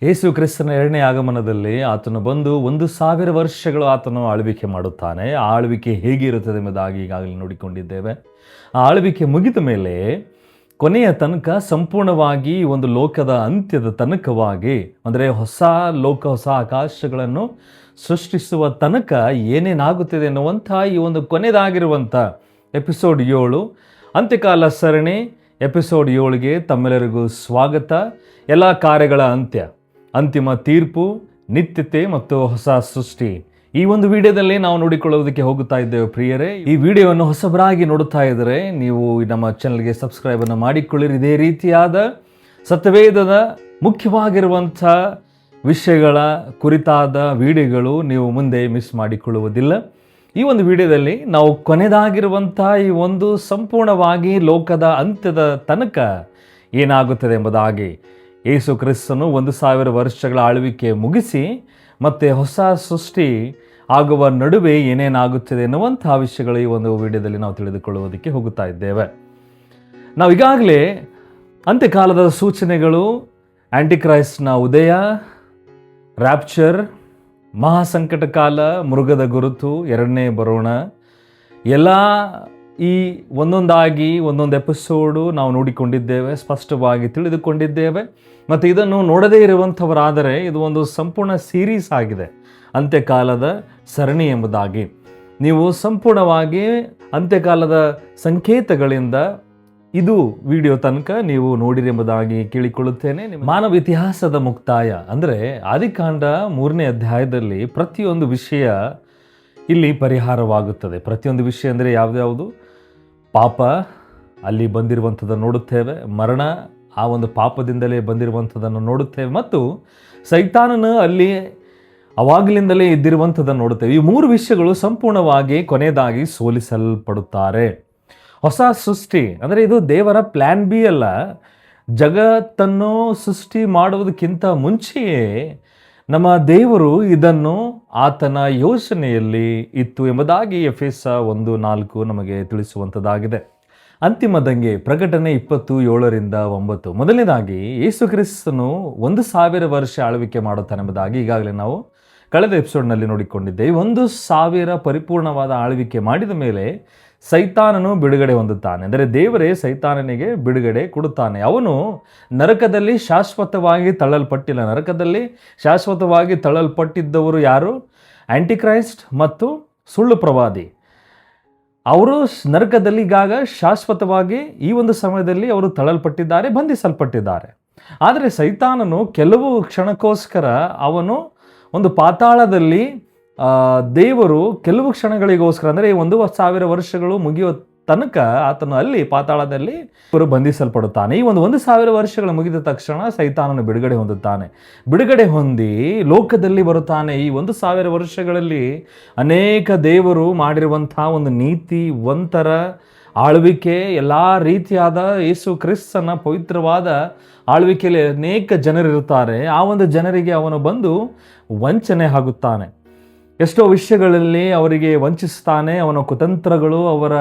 ಯೇಸು ಕ್ರಿಸ್ತನ ಎರಡನೇ ಆಗಮನದಲ್ಲಿ ಆತನು ಬಂದು 1,000 ವರ್ಷಗಳು ಆತನು ಆಳ್ವಿಕೆ ಮಾಡುತ್ತಾನೆ. ಆ ಆಳ್ವಿಕೆ ಹೇಗಿರುತ್ತದೆ ಎಂಬುದಾಗಿ ಈಗಾಗಲೇ ನೋಡಿಕೊಂಡಿದ್ದೇವೆ. ಆ ಆಳ್ವಿಕೆ ಮುಗಿದ ಮೇಲೆ ಕೊನೆಯ ತನಕ ಸಂಪೂರ್ಣವಾಗಿ ಒಂದು ಲೋಕದ ಅಂತ್ಯದ ತನಕವಾಗಿ, ಅಂದರೆ ಹೊಸ ಲೋಕ ಹೊಸ ಆಕಾಶಗಳನ್ನು ಸೃಷ್ಟಿಸುವ ತನಕ ಏನೇನಾಗುತ್ತದೆ ಎನ್ನುವಂಥ ಈ ಒಂದು ಕೊನೆಯದಾಗಿರುವಂಥ ಎಪಿಸೋಡ್ 7 ಅಂತ್ಯಕಾಲ ಸರಣಿ ಎಪಿಸೋಡ್ 7ಗೆ ತಮ್ಮೆಲ್ಲರಿಗೂ ಸ್ವಾಗತ. ಎಲ್ಲ ಕಾರ್ಯಗಳ ಅಂತ್ಯ, ಅಂತಿಮ ತೀರ್ಪು, ನಿತ್ಯತೆ ಮತ್ತು ಹೊಸ ಸೃಷ್ಟಿ, ಈ ಒಂದು ವಿಡಿಯೋದಲ್ಲಿ ನಾವು ನೋಡಿಕೊಳ್ಳುವುದಕ್ಕೆ ಹೋಗುತ್ತಾ ಇದ್ದೇವೆ. ಪ್ರಿಯರೇ, ಈ ವಿಡಿಯೋವನ್ನು ಹೊಸಬರಾಗಿ ನೋಡುತ್ತಾ ಇದ್ದರೆ ನೀವು ನಮ್ಮ ಚಾನಲ್ಗೆ ಸಬ್ಸ್ಕ್ರೈಬನ್ನು ಮಾಡಿಕೊಳ್ಳಿರಿ. ಇದೇ ರೀತಿಯಾದ ಸತ್ಯವೇದದ ಮುಖ್ಯವಾಗಿರುವಂಥ ವಿಷಯಗಳ ಕುರಿತಾದ ವಿಡಿಯೋಗಳು ನೀವು ಮುಂದೆ ಮಿಸ್ ಮಾಡಿಕೊಳ್ಳುವುದಿಲ್ಲ. ಈ ಒಂದು ವಿಡಿಯೋದಲ್ಲಿ ನಾವು ಕೊನೆಯದಾಗಿರುವಂಥ ಈ ಒಂದು ಸಂಪೂರ್ಣವಾಗಿ ಲೋಕದ ಅಂತ್ಯದ ತನಕ ಏನಾಗುತ್ತದೆ ಎಂಬುದಾಗಿ, ಯೇಸು ಕ್ರಿಸ್ತನು 1,000 ವರ್ಷಗಳ ಆಳ್ವಿಕೆ ಮುಗಿಸಿ ಮತ್ತು ಹೊಸ ಸೃಷ್ಟಿ ಆಗುವ ನಡುವೆ ಏನೇನಾಗುತ್ತದೆ ಎನ್ನುವಂಥ ವಿಷಯಗಳು ಈ ಒಂದು ವಿಡಿಯೋದಲ್ಲಿ ನಾವು ತಿಳಿದುಕೊಳ್ಳುವುದಕ್ಕೆ ಹೋಗುತ್ತಾ ಇದ್ದೇವೆ. ನಾವು ಈಗಾಗಲೇ ಅಂತ್ಯಕಾಲದ ಸೂಚನೆಗಳು, ಆಂಟಿಕ್ರೈಸ್ಟ್ನ ಉದಯ, ರ್ಯಾಪ್ಚರ್, ಮಹಾಸಂಕಟ ಕಾಲ, ಮೃಗದ ಗುರುತು, ಎರಡನೇ ಬರೋಣ, ಎಲ್ಲ ಈ ಒಂದೊಂದಾಗಿ ಒಂದೊಂದು ಎಪಿಸೋಡು ನಾವು ನೋಡಿಕೊಂಡಿದ್ದೇವೆ, ಸ್ಪಷ್ಟವಾಗಿ ತಿಳಿದುಕೊಂಡಿದ್ದೇವೆ. ಮತ್ತು ಇದನ್ನು ನೋಡದೇ ಇರುವಂಥವರಾದರೆ ಇದು ಒಂದು ಸಂಪೂರ್ಣ ಸೀರೀಸ್ ಆಗಿದೆ, ಅಂತ್ಯಕಾಲದ ಸರಣಿ ಎಂಬುದಾಗಿ. ನೀವು ಸಂಪೂರ್ಣವಾಗಿ ಅಂತ್ಯಕಾಲದ ಸಂಕೇತಗಳಿಂದ ಇದು ವಿಡಿಯೋ ತನಕ ನೀವು ನೋಡಿರಿ ಎಂಬುದಾಗಿ ಕೇಳಿಕೊಳ್ಳುತ್ತೇನೆ. ಮಾನವ ಇತಿಹಾಸದ ಮುಕ್ತಾಯ ಅಂದರೆ ಆದಿಕಾಂಡ 3ನೇ ಅಧ್ಯಾಯದಲ್ಲಿ ಪ್ರತಿಯೊಂದು ವಿಷಯ ಇಲ್ಲಿ ಪರಿಹಾರವಾಗುತ್ತದೆ. ಪ್ರತಿಯೊಂದು ವಿಷಯ ಅಂದರೆ ಯಾವ್ದ್ಯಾವುದು? ಪಾಪ ಅಲ್ಲಿ ಬಂದಿರುವಂಥದ್ದನ್ನು ನೋಡುತ್ತೇವೆ, ಮರಣ ಆ ಒಂದು ಪಾಪದಿಂದಲೇ ಬಂದಿರುವಂಥದ್ದನ್ನು ನೋಡುತ್ತೇವೆ, ಮತ್ತು ಸೈತಾನನು ಅಲ್ಲಿ ಅವಾಗಲಿಂದಲೇ ಇದ್ದಿರುವಂಥದ್ದನ್ನು ನೋಡುತ್ತೇವೆ. ಈ 3 ವಿಷಯಗಳು ಸಂಪೂರ್ಣವಾಗಿ ಕೊನೆಯದಾಗಿ ಸೋಲಿಸಲ್ಪಡುತ್ತಾರೆ. ಹೊಸ ಸೃಷ್ಟಿ ಅಂದರೆ ಇದು ದೇವರ ಪ್ಲ್ಯಾನ್ ಬಿ ಅಲ್ಲ. ಜಗತ್ತನ್ನು ಸೃಷ್ಟಿ ಮಾಡುವುದಕ್ಕಿಂತ ಮುಂಚೆಯೇ ನಮ್ಮ ದೇವರು ಇದನ್ನು ಆತನ ಯೋಚನೆಯಲ್ಲಿ ಇತ್ತು ಎಂಬುದಾಗಿ ಎಫೆಸ 1:4 ನಮಗೆ ತಿಳಿಸುವಂಥದ್ದಾಗಿದೆ. ಅಂತಿಮ ದಂಗೆ ಪ್ರಕಟಣೆ 27:9. ಮೊದಲನೇದಾಗಿ ಯೇಸು ಕ್ರಿಸ್ತನು 1,000 ವರ್ಷ ಆಳ್ವಿಕೆ ಮಾಡುತ್ತಾನೆ ಎಂಬುದಾಗಿ ಈಗಾಗಲೇ ನಾವು ಕಳೆದ ಎಪಿಸೋಡ್ನಲ್ಲಿ ನೋಡಿಕೊಂಡಿದ್ದೇವೆ. 1,000 ಪರಿಪೂರ್ಣವಾದ ಆಳ್ವಿಕೆ ಮಾಡಿದ ಮೇಲೆ ಸೈತಾನನು ಬಿಡುಗಡೆ ಹೊಂದುತ್ತಾನೆ. ಅಂದರೆ ದೇವರೇ ಸೈತಾನನಿಗೆ ಬಿಡುಗಡೆ ಕೊಡುತ್ತಾನೆ. ಅವನು ನರಕದಲ್ಲಿ ಶಾಶ್ವತವಾಗಿ ತಳ್ಳಲ್ಪಟ್ಟಿಲ್ಲ. ನರಕದಲ್ಲಿ ಶಾಶ್ವತವಾಗಿ ತಳ್ಳಲ್ಪಟ್ಟಿದ್ದವರು ಯಾರು? ಆಂಟಿಕ್ರೈಸ್ಟ್ ಮತ್ತು ಸುಳ್ಳು ಪ್ರವಾದಿ. ಅವರು ನರಕದಲ್ಲಿ ಈಗಾಗ ಶಾಶ್ವತವಾಗಿ ಈ ಒಂದು ಸಮಯದಲ್ಲಿ ಅವರು ತಳ್ಳಲ್ಪಟ್ಟಿದ್ದಾರೆ, ಬಂಧಿಸಲ್ಪಟ್ಟಿದ್ದಾರೆ. ಆದರೆ ಸೈತಾನನು ಕೆಲವು ಕ್ಷಣಕ್ಕೋಸ್ಕರ ಅವನು ಒಂದು ಪಾತಾಳದಲ್ಲಿ, ದೇವರು ಕೆಲವು ಕ್ಷಣಗಳಿಗೋಸ್ಕರ ಅಂದರೆ 1,000 ವರ್ಷಗಳು ಮುಗಿಯುವ ತನಕ ಆತನು ಅಲ್ಲಿ ಪಾತಾಳದಲ್ಲಿ ಇವರು ಬಂಧಿಸಲ್ಪಡುತ್ತಾನೆ. ಈ 1,000 ವರ್ಷಗಳು ಮುಗಿದ ತಕ್ಷಣ ಸೈತಾನನು ಬಿಡುಗಡೆ ಹೊಂದುತ್ತಾನೆ. ಬಿಡುಗಡೆ ಹೊಂದಿ ಲೋಕದಲ್ಲಿ ಬರುತ್ತಾನೆ. ಈ 1,000 ವರ್ಷಗಳಲ್ಲಿ ಅನೇಕ ದೇವರು ಮಾಡಿರುವಂಥ ಒಂದು ನೀತಿವಂತರ ಆಳ್ವಿಕೆ, ಎಲ್ಲ ರೀತಿಯಾದ ಯೇಸು ಕ್ರಿಸ್ತನ ಪವಿತ್ರವಾದ ಆಳ್ವಿಕೆಯಲ್ಲಿ ಅನೇಕ ಜನರಿರುತ್ತಾರೆ. ಆ ಒಂದು ಜನರಿಗೆ ಅವನು ಬಂದು ವಂಚನೆ ಆಗುತ್ತಾನೆ. ಎಷ್ಟೋ ವಿಷಯಗಳಲ್ಲಿ ಅವರಿಗೆ ವಂಚಿಸ್ತಾನೆ. ಅವನ ಕುತಂತ್ರಗಳು ಅವರ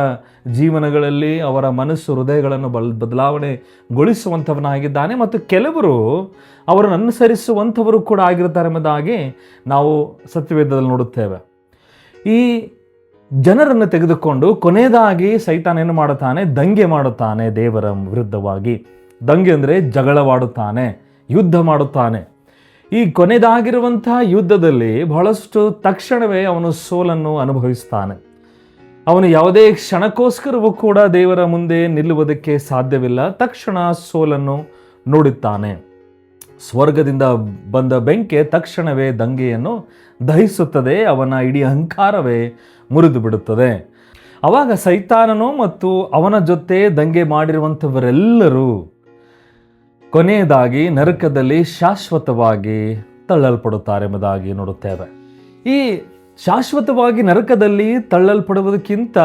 ಜೀವನಗಳಲ್ಲಿ ಅವರ ಮನಸ್ಸು ಹೃದಯಗಳನ್ನು ಬದಲಾವಣೆಗೊಳಿಸುವಂಥವನಾಗಿದ್ದಾನೆ. ಮತ್ತು ಕೆಲವರು ಅವರನ್ನು ಅನುಸರಿಸುವಂಥವರು ಕೂಡ ಆಗಿರ್ತಾರೆ ಎಂಬುದಾಗಿ ನಾವು ಸತ್ಯವೇದದಲ್ಲಿ ನೋಡುತ್ತೇವೆ. ಈ ಜನರನ್ನು ತೆಗೆದುಕೊಂಡು ಕೊನೆಯದಾಗಿ ಸೈತಾನ ಏನು ಮಾಡುತ್ತಾನೆ? ದಂಗೆ ಮಾಡುತ್ತಾನೆ ದೇವರ ವಿರುದ್ಧವಾಗಿ. ದಂಗೆ ಅಂದರೆ ಜಗಳವಾಡುತ್ತಾನೆ, ಯುದ್ಧ ಮಾಡುತ್ತಾನೆ. ಈ ಕೊನೆಯದಾಗಿರುವಂಥ ಯುದ್ಧದಲ್ಲಿ ಬಹಳಷ್ಟು ತಕ್ಷಣವೇ ಅವನು ಸೋಲನ್ನು ಅನುಭವಿಸ್ತಾನೆ. ಅವನು ಯಾವುದೇ ಕ್ಷಣಕ್ಕೋಸ್ಕರವೂ ಕೂಡ ದೇವರ ಮುಂದೆ ನಿಲ್ಲುವುದಕ್ಕೆ ಸಾಧ್ಯವಿಲ್ಲ. ತಕ್ಷಣ ಸೋಲನ್ನು ನೋಡುತ್ತಾನೆ. ಸ್ವರ್ಗದಿಂದ ಬಂದ ಬೆಂಕಿ ತಕ್ಷಣವೇ ದಂಗೆಯನ್ನು ದಹಿಸುತ್ತದೆ. ಅವನ ಇಡೀ ಅಹಂಕಾರವೇ ಮುರಿದು ಬಿಡುತ್ತದೆ. ಆವಾಗ ಸೈತಾನನು ಮತ್ತು ಅವನ ಜೊತೆ ದಂಗೆ ಮಾಡಿರುವಂಥವರೆಲ್ಲರೂ ಕೊನೆಯದಾಗಿ ನರಕದಲ್ಲಿ ಶಾಶ್ವತವಾಗಿ ತಳ್ಳಲ್ಪಡುತ್ತಾರೆ ಎಂಬುದಾಗಿ ನೋಡುತ್ತೇವೆ. ಈ ಶಾಶ್ವತವಾಗಿ ನರಕದಲ್ಲಿ ತಳ್ಳಲ್ಪಡುವುದಕ್ಕಿಂತ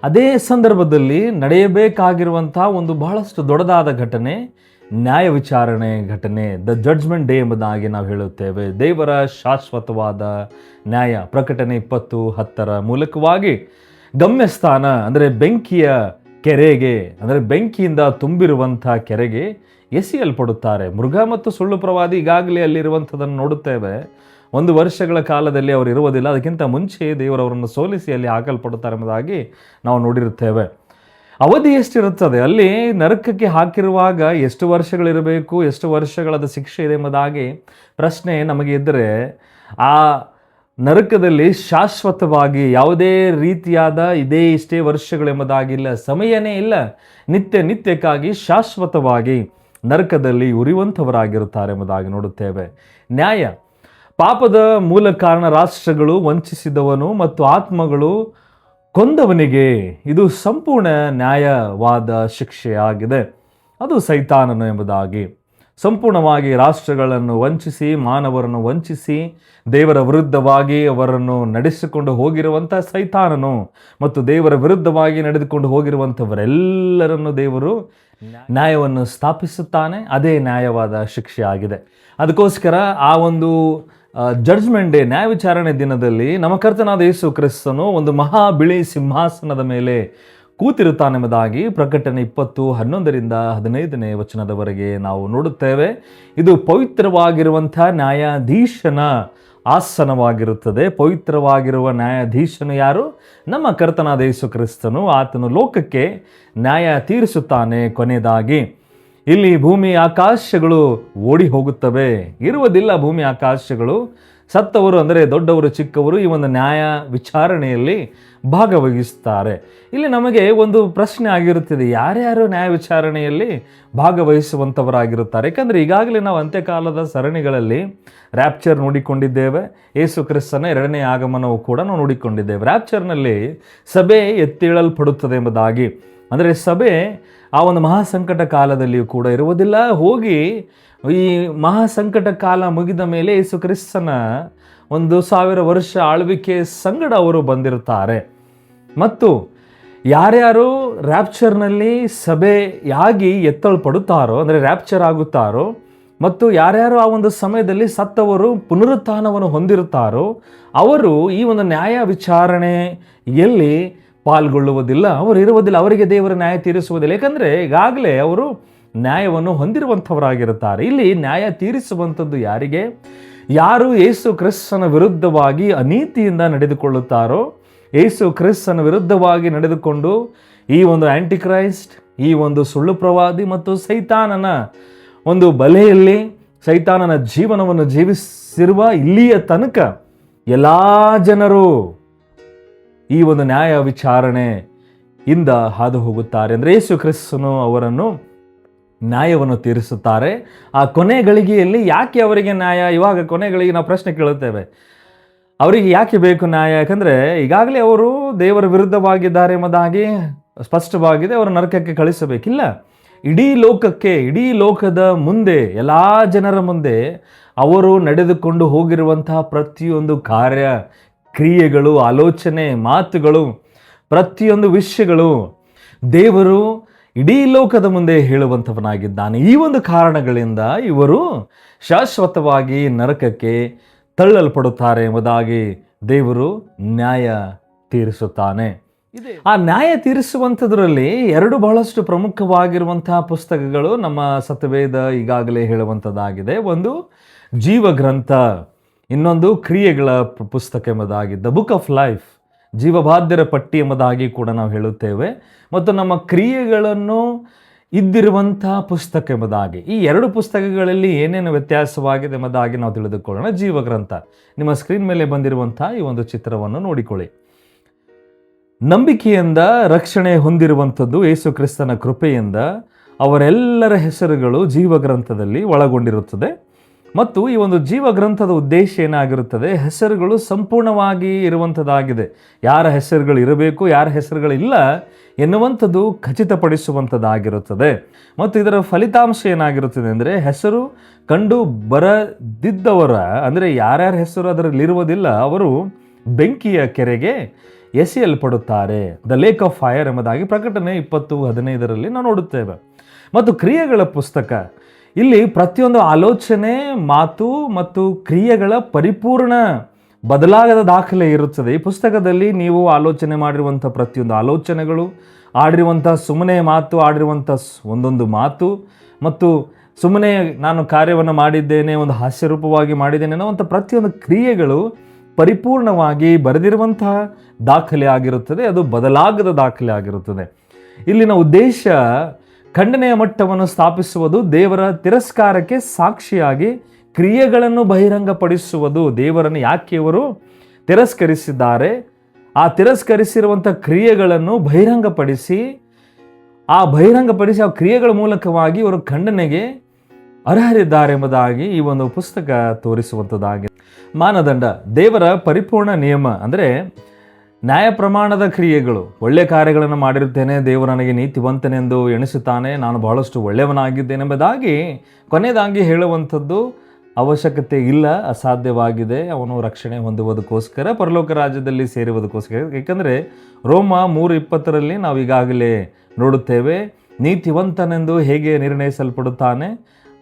ಅದೇ ಸಂದರ್ಭದಲ್ಲಿ ನಡೆಯಬೇಕಾಗಿರುವಂಥ ಒಂದು ಬಹಳಷ್ಟು ದೊಡ್ಡದಾದ ಘಟನೆ, ನ್ಯಾಯ ವಿಚಾರಣೆ ಘಟನೆ, ದ ಜಡ್ಜ್ಮೆಂಟ್ ಡೇ ಎಂಬುದಾಗಿ ನಾವು ಹೇಳುತ್ತೇವೆ. ದೇವರ ಶಾಶ್ವತವಾದ ನ್ಯಾಯ ಪ್ರಕಟಣೆ 20:10 ಮೂಲಕವಾಗಿ ಗಮ್ಯಸ್ಥಾನ ಅಂದರೆ ಬೆಂಕಿಯ ಕೆರೆಗೆ, ಅಂದರೆ ಬೆಂಕಿಯಿಂದ ತುಂಬಿರುವಂಥ ಕೆರೆಗೆ ಎಸೆಯಲ್ಪಡುತ್ತಾರೆ. ಮೃಗ ಮತ್ತು ಸುಳ್ಳು ಪ್ರವಾದಿ ಈಗಾಗಲೇ ಅಲ್ಲಿರುವಂಥದ್ದನ್ನು ನೋಡುತ್ತೇವೆ. 1 ವರ್ಷಗಳ ಕಾಲದಲ್ಲಿ ಅವರು ಇರುವುದಿಲ್ಲ, ಅದಕ್ಕಿಂತ ಮುಂಚೆ ದೇವರವರನ್ನು ಸೋಲಿಸಿ ಅಲ್ಲಿ ಹಾಕಲ್ಪಡುತ್ತಾರೆ ಎಂಬುದಾಗಿ ನಾವು ನೋಡಿರುತ್ತೇವೆ. ಅವಧಿ ಎಷ್ಟಿರುತ್ತದೆ ಅಲ್ಲಿ ನರಕಕ್ಕೆ ಹಾಕಿರುವಾಗ? ಎಷ್ಟು ವರ್ಷಗಳಿರಬೇಕು, ಎಷ್ಟು ವರ್ಷಗಳದ ಶಿಕ್ಷೆ ಇದೆ ಎಂಬುದಾಗಿ ಪ್ರಶ್ನೆ ನಮಗೆ ಇದ್ದರೆ, ಆ ನರಕದಲ್ಲಿ ಶಾಶ್ವತವಾಗಿ ಯಾವುದೇ ರೀತಿಯಾದ ಇಷ್ಟೇ ವರ್ಷಗಳೆಂಬುದಾಗಿಲ್ಲ, ಸಮಯನೇ ಇಲ್ಲ. ನಿತ್ಯಕ್ಕಾಗಿ ಶಾಶ್ವತವಾಗಿ ನರಕದಲ್ಲಿ ಉರಿಯುವಂಥವರಾಗಿರುತ್ತಾರೆ ಎಂಬುದಾಗಿ ನೋಡುತ್ತೇವೆ. ನ್ಯಾಯ, ಪಾಪದ ಮೂಲ ಕಾರಣ ರಾಷ್ಟ್ರಗಳು ವಂಚಿಸಿದವನು ಮತ್ತು ಆತ್ಮಗಳು ಕೊಂದವನಿಗೆ ಇದು ಸಂಪೂರ್ಣ ನ್ಯಾಯವಾದ ಶಿಕ್ಷೆಯಾಗಿದೆ. ಅದು ಸೈತಾನನು ಎಂಬುದಾಗಿ. ಸಂಪೂರ್ಣವಾಗಿ ರಾಷ್ಟ್ರಗಳನ್ನು ವಂಚಿಸಿ, ಮಾನವರನ್ನು ವಂಚಿಸಿ, ದೇವರ ವಿರುದ್ಧವಾಗಿ ಅವರನ್ನು ನಡೆಸಿಕೊಂಡು ಹೋಗಿರುವಂಥ ಸೈತಾನನು ಮತ್ತು ದೇವರ ವಿರುದ್ಧವಾಗಿ ನಡೆದುಕೊಂಡು ಹೋಗಿರುವಂಥವರೆಲ್ಲರನ್ನು ದೇವರು ನ್ಯಾಯವನ್ನು ಸ್ಥಾಪಿಸುತ್ತಾನೆ. ಅದೇ ನ್ಯಾಯವಾದ ಶಿಕ್ಷೆ ಆಗಿದೆ. ಅದಕ್ಕೋಸ್ಕರ ಆ ಒಂದು ಜಡ್ಜ್ಮೆಂಟ್ ಡೇ, ನ್ಯಾಯ ವಿಚಾರಣೆ ದಿನದಲ್ಲಿ ನಮ್ಮ ಕರ್ತನಾದ ಯೇಸು ಕ್ರಿಸ್ತನು ಒಂದು ಮಹಾ ಬಿಳಿ ಸಿಂಹಾಸನದ ಮೇಲೆ ಕೂತಿರುತ್ತಾನೆಂಬುದಾಗಿ ಪ್ರಕಟಣೆ 20:11-15 ವಚನದವರೆಗೆ ನಾವು ನೋಡುತ್ತೇವೆ. ಇದು ಪವಿತ್ರವಾಗಿರುವಂಥ ನ್ಯಾಯಾಧೀಶನ ಆಸನವಾಗಿರುತ್ತದೆ. ಪವಿತ್ರವಾಗಿರುವ ನ್ಯಾಯಾಧೀಶನು ಯಾರು? ನಮ್ಮ ಕರ್ತನಾದ ಯೇಸು ಕ್ರಿಸ್ತನು. ಆತನು ಲೋಕಕ್ಕೆ ನ್ಯಾಯ ತೀರಿಸುತ್ತಾನೆ. ಕೊನೆಯದಾಗಿ ಇಲ್ಲಿ ಭೂಮಿ ಆಕಾಶಗಳು ಓಡಿ ಹೋಗುತ್ತವೆ, ಇರುವುದಿಲ್ಲ ಭೂಮಿ ಆಕಾಶಗಳು. ಸತ್ತವರು ಅಂದರೆ ದೊಡ್ಡವರು ಚಿಕ್ಕವರು ಈ ಒಂದು ನ್ಯಾಯ ವಿಚಾರಣೆಯಲ್ಲಿ ಭಾಗವಹಿಸುತ್ತಾರೆ. ಇಲ್ಲಿ ನಮಗೆ ಒಂದು ಪ್ರಶ್ನೆ ಆಗಿರುತ್ತದೆ, ಯಾರ್ಯಾರು ನ್ಯಾಯ ವಿಚಾರಣೆಯಲ್ಲಿ ಭಾಗವಹಿಸುವಂಥವರಾಗಿರುತ್ತಾರೆ? ಯಾಕಂದರೆ ಈಗಾಗಲೇ ನಾವು ಅಂತ್ಯಕಾಲದ ಸರಣಿಗಳಲ್ಲಿ ರ್ಯಾಪ್ಚರ್ ನೋಡಿಕೊಂಡಿದ್ದೇವೆ. ಯೇಸು ಕ್ರಿಸ್ತನ 2ನೇ ಆಗಮನವು ಕೂಡ ನಾವು ನೋಡಿಕೊಂಡಿದ್ದೇವೆ. ರ್ಯಾಪ್ಚರ್ನಲ್ಲಿ ಸಭೆ ಎತ್ತೇಳಲ್ಪಡುತ್ತದೆ ಎಂಬುದಾಗಿ, ಅಂದರೆ ಸಭೆ ಆ ಒಂದು ಮಹಾಸಂಕಟ ಕಾಲದಲ್ಲಿಯೂ ಕೂಡ ಇರುವುದಿಲ್ಲ. ಹೋಗಿ ಈ ಮಹಾಸಂಕಟ ಕಾಲ ಮುಗಿದ ಮೇಲೆ ಯೇಸು ಕ್ರಿಸ್ತನ 1000 ವರ್ಷ ಆಳ್ವಿಕೆ ಸಂಗಡ ಅವರು ಬಂದಿರುತ್ತಾರೆ. ಮತ್ತು ಯಾರ್ಯಾರು ರ್ಯಾಪ್ಚರ್ನಲ್ಲಿ ಸಭೆಯಾಗಿ ಎತ್ತಲ್ಪಡುತ್ತಾರೋ, ಅಂದರೆ ರ್ಯಾಪ್ಚರ್ ಆಗುತ್ತಾರೋ, ಮತ್ತು ಯಾರ್ಯಾರು ಆ ಒಂದು ಸಮಯದಲ್ಲಿ ಸತ್ತವರು ಪುನರುತ್ಥಾನವನ್ನು ಹೊಂದಿರುತ್ತಾರೋ ಅವರು ಈ ಒಂದು ನ್ಯಾಯ ವಿಚಾರಣೆಯಲ್ಲಿ ಪಾಲ್ಗೊಳ್ಳುವುದಿಲ್ಲ, ಅವರು ಇರುವುದಿಲ್ಲ, ಅವರಿಗೆ ದೇವರ ನ್ಯಾಯ ತೀರಿಸುವುದಿಲ್ಲ. ಏಕೆಂದರೆ ಈಗಾಗಲೇ ಅವರು ನ್ಯಾಯವನ್ನು ಹೊಂದಿರುವಂಥವರಾಗಿರುತ್ತಾರೆ. ಇಲ್ಲಿ ನ್ಯಾಯ ತೀರಿಸುವಂಥದ್ದು ಯಾರಿಗೆ? ಯಾರು ಯೇಸು ಕ್ರಿಸ್ತನ ವಿರುದ್ಧವಾಗಿ ಅನೀತಿಯಿಂದ ನಡೆದುಕೊಳ್ಳುತ್ತಾರೋ, ಯೇಸು ಕ್ರಿಸ್ತನ ವಿರುದ್ಧವಾಗಿ ನಡೆದುಕೊಂಡು ಈ ಒಂದು ಆಂಟಿಕ್ರೈಸ್ಟ್, ಈ ಒಂದು ಸುಳ್ಳು ಪ್ರವಾದಿ ಮತ್ತು ಸೈತಾನನ ಒಂದು ಬಲೆಯಲ್ಲಿ ಸೈತಾನನ ಜೀವನವನ್ನು ಜೀವಿಸಿರುವ ಇಲ್ಲಿಯ ತನಕ ಎಲ್ಲ ಜನರು ಈ ಒಂದು ನ್ಯಾಯ ವಿಚಾರಣೆಯಿಂದ ಹಾದು ಹೋಗುತ್ತಾರೆ. ಅಂದರೆ ಯೇಸು ಕ್ರಿಸ್ತನು ಅವರನ್ನು ನ್ಯಾಯವನ್ನು ತೀರಿಸುತ್ತಾರೆ. ಆ ಕೊನೆ ಗಳಿಗೆಯಲ್ಲಿ ಯಾಕೆ ಅವರಿಗೆ ನ್ಯಾಯ? ಇವಾಗ ಕೊನೆಗಳಿಗೆ ನಾವು ಪ್ರಶ್ನೆ ಕೇಳುತ್ತೇವೆ, ಅವರಿಗೆ ಯಾಕೆ ಬೇಕು ನ್ಯಾಯ? ಯಾಕಂದರೆ ಈಗಾಗಲೇ ಅವರು ದೇವರ ವಿರುದ್ಧವಾಗಿದ್ದಾರೆ ಎಂಬುದಾಗಿ ಸ್ಪಷ್ಟವಾಗಿದೆ. ಅವರು ನರಕಕ್ಕೆ ಕಳಿಸಬೇಕಿಲ್ಲ. ಇಡೀ ಲೋಕಕ್ಕೆ, ಇಡೀ ಲೋಕದ ಮುಂದೆ, ಎಲ್ಲ ಜನರ ಮುಂದೆ ಅವರು ನಡೆದುಕೊಂಡು ಹೋಗಿರುವಂತಹ ಪ್ರತಿಯೊಂದು ಕಾರ್ಯ, ಕ್ರಿಯೆಗಳು, ಆಲೋಚನೆ, ಮಾತುಗಳು, ಪ್ರತಿಯೊಂದು ವಿಷಯಗಳು ದೇವರು ಇಡೀ ಲೋಕದ ಮುಂದೆ ಹೇಳುವಂಥವನಾಗಿದ್ದಾನೆ. ಈ ಒಂದು ಕಾರಣಗಳಿಂದ ಇವರು ಶಾಶ್ವತವಾಗಿ ನರಕಕ್ಕೆ ತಳ್ಳಲ್ಪಡುತ್ತಾರೆ ಎಂಬುದಾಗಿ ದೇವರು ನ್ಯಾಯ ತೀರಿಸುತ್ತಾನೆ. ಆ ನ್ಯಾಯ ತೀರಿಸುವಂಥದ್ರಲ್ಲಿ 2 ಬಹಳಷ್ಟು ಪ್ರಮುಖವಾಗಿರುವಂತಹ ಪುಸ್ತಕಗಳು ನಮ್ಮ ಸತ್ಯವೇದ ಈಗಾಗಲೇ ಹೇಳುವಂಥದ್ದಾಗಿದೆ. ಒಂದು ಜೀವಗ್ರಂಥ, ಇನ್ನೊಂದು ಕ್ರಿಯೆಗಳ ಪುಸ್ತಕ ಎಂಬುದಾಗಿ ದ ಬುಕ್ ಆಫ್ ಲೈಫ್, ಜೀವಬಾಧ್ಯರ ಪಟ್ಟಿ ಎಂಬುದಾಗಿ ಕೂಡ ನಾವು ಹೇಳುತ್ತೇವೆ. ಮತ್ತು ನಮ್ಮ ಕ್ರಿಯೆಗಳನ್ನು ಇದ್ದಿರುವಂತಹ ಪುಸ್ತಕ ಎಂಬುದಾಗಿ. ಈ 2 ಪುಸ್ತಕಗಳಲ್ಲಿ ಏನೇನು ವ್ಯತ್ಯಾಸವಾಗಿದೆ ಎಂಬುದಾಗಿ ನಾವು ತಿಳಿದುಕೊಳ್ಳೋಣ. ಜೀವಗ್ರಂಥ, ನಿಮ್ಮ ಸ್ಕ್ರೀನ್ ಮೇಲೆ ಬಂದಿರುವಂಥ ಈ ಒಂದು ಚಿತ್ರವನ್ನು ನೋಡಿಕೊಳ್ಳಿ. ನಂಬಿಕೆಯಿಂದ ರಕ್ಷಣೆ ಹೊಂದಿರುವಂಥದ್ದು ಯೇಸು ಕ್ರಿಸ್ತನ ಕೃಪೆಯಿಂದ ಅವರೆಲ್ಲರ ಹೆಸರುಗಳು ಜೀವಗ್ರಂಥದಲ್ಲಿ ಒಳಗೊಂಡಿರುತ್ತದೆ. ಮತ್ತು ಈ ಒಂದು ಜೀವಗ್ರಂಥದ ಉದ್ದೇಶ ಏನಾಗಿರುತ್ತದೆ? ಹೆಸರುಗಳು ಸಂಪೂರ್ಣವಾಗಿ ಇರುವಂಥದ್ದಾಗಿದೆ. ಯಾರ ಹೆಸರುಗಳು ಇರಬೇಕು, ಯಾರ ಹೆಸರುಗಳಿಲ್ಲ ಎನ್ನುವಂಥದ್ದು ಖಚಿತಪಡಿಸುವಂಥದ್ದಾಗಿರುತ್ತದೆ. ಮತ್ತು ಇದರ ಫಲಿತಾಂಶ ಏನಾಗಿರುತ್ತದೆ ಅಂದರೆ, ಹೆಸರು ಕಂಡು ಬರದಿದ್ದವರ, ಅಂದರೆ ಯಾರ್ಯಾರ ಹೆಸರು ಅದರಲ್ಲಿರುವುದಿಲ್ಲ, ಅವರು ಬೆಂಕಿಯ ಕೆರೆಗೆ ಎಸೆಯಲ್ಪಡುತ್ತಾರೆ. ದ ಲೇಕ್ ಆಫ್ ಫೈರ್ ಎಂಬುದಾಗಿ ಪ್ರಕಟಣೆ 20:15 ನಾವು ನೋಡುತ್ತೇವೆ. ಮತ್ತು ಕ್ರಿಯೆಗಳ ಪುಸ್ತಕ, ಇಲ್ಲಿ ಪ್ರತಿಯೊಂದು ಆಲೋಚನೆ, ಮಾತು ಮತ್ತು ಕ್ರಿಯೆಗಳ ಪರಿಪೂರ್ಣ ಬದಲಾಗದ ದಾಖಲೆ ಇರುತ್ತದೆ. ಈ ಪುಸ್ತಕದಲ್ಲಿ ನೀವು ಆಲೋಚನೆ ಮಾಡಿರುವಂಥ ಪ್ರತಿಯೊಂದು ಆಲೋಚನೆಗಳು, ಆಡಿರುವಂಥ ಸುಮ್ಮನೆ ಮಾತು, ಆಡಿರುವಂಥ ಒಂದೊಂದು ಮಾತು, ಮತ್ತು ಸುಮ್ಮನೆ ನಾನು ಕಾರ್ಯವನ್ನು ಮಾಡಿದ್ದೇನೆ, ಒಂದು ಹಾಸ್ಯರೂಪವಾಗಿ ಮಾಡಿದ್ದೇನೆ ಅನ್ನೋವಂಥ ಪ್ರತಿಯೊಂದು ಕ್ರಿಯೆಗಳು ಪರಿಪೂರ್ಣವಾಗಿ ಬರೆದಿರುವಂತಹ ದಾಖಲೆ ಆಗಿರುತ್ತದೆ. ಅದು ಬದಲಾಗದ ದಾಖಲೆ ಆಗಿರುತ್ತದೆ. ಇಲ್ಲಿನ ಉದ್ದೇಶ ಖಂಡನೆಯ ಮಟ್ಟವನ್ನು ಸ್ಥಾಪಿಸುವುದು, ದೇವರ ತಿರಸ್ಕಾರಕ್ಕೆ ಸಾಕ್ಷಿಯಾಗಿ ಕ್ರಿಯೆಗಳನ್ನು ಬಹಿರಂಗಪಡಿಸುವುದು. ದೇವರನ್ನು ಯಾಕೆ ಇವರು ತಿರಸ್ಕರಿಸಿದ್ದಾರೆ, ಆ ತಿರಸ್ಕರಿಸಿರುವಂಥ ಕ್ರಿಯೆಗಳನ್ನು ಬಹಿರಂಗಪಡಿಸಿ ಆ ಕ್ರಿಯೆಗಳ ಮೂಲಕವಾಗಿ ಇವರು ಖಂಡನೆಗೆ ಅರ್ಹರಿದ್ದಾರೆ ಎಂಬುದಾಗಿ ಈ ಒಂದು ಪುಸ್ತಕ ತೋರಿಸುವಂಥದ್ದಾಗಿದೆ. ಮಾನದಂಡ, ದೇವರ ಪರಿಪೂರ್ಣ ನಿಯಮ ಅಂದರೆ ನ್ಯಾಯ ಪ್ರಮಾಣದ ಕ್ರಿಯೆಗಳು. ಒಳ್ಳೆಯ ಕಾರ್ಯಗಳನ್ನು ಮಾಡಿರುತ್ತೇನೆ, ದೇವರು ನನಗೆ ನೀತಿವಂತನೆಂದು ಎಣಿಸುತ್ತಾನೆ, ನಾನು ಬಹಳಷ್ಟು ಒಳ್ಳೆಯವನಾಗಿದ್ದೇನೆ ಎಂಬುದಾಗಿ ಕೊನೆಯದಾಗಿ ಹೇಳುವಂಥದ್ದು ಅವಶ್ಯಕತೆ ಇಲ್ಲ, ಅಸಾಧ್ಯವಾಗಿದೆ. ಅವನು ರಕ್ಷಣೆ ಹೊಂದುವುದಕ್ಕೋಸ್ಕರ, ಪರಲೋಕ ರಾಜ್ಯದಲ್ಲಿ ಸೇರುವುದಕ್ಕೋಸ್ಕರ. ಏಕೆಂದರೆ ರೋಮ 3:20 ನಾವು ಈಗಾಗಲೇ ನೋಡುತ್ತೇವೆ, ನೀತಿವಂತನೆಂದು ಹೇಗೆ ನಿರ್ಣಯಿಸಲ್ಪಡುತ್ತಾನೆ?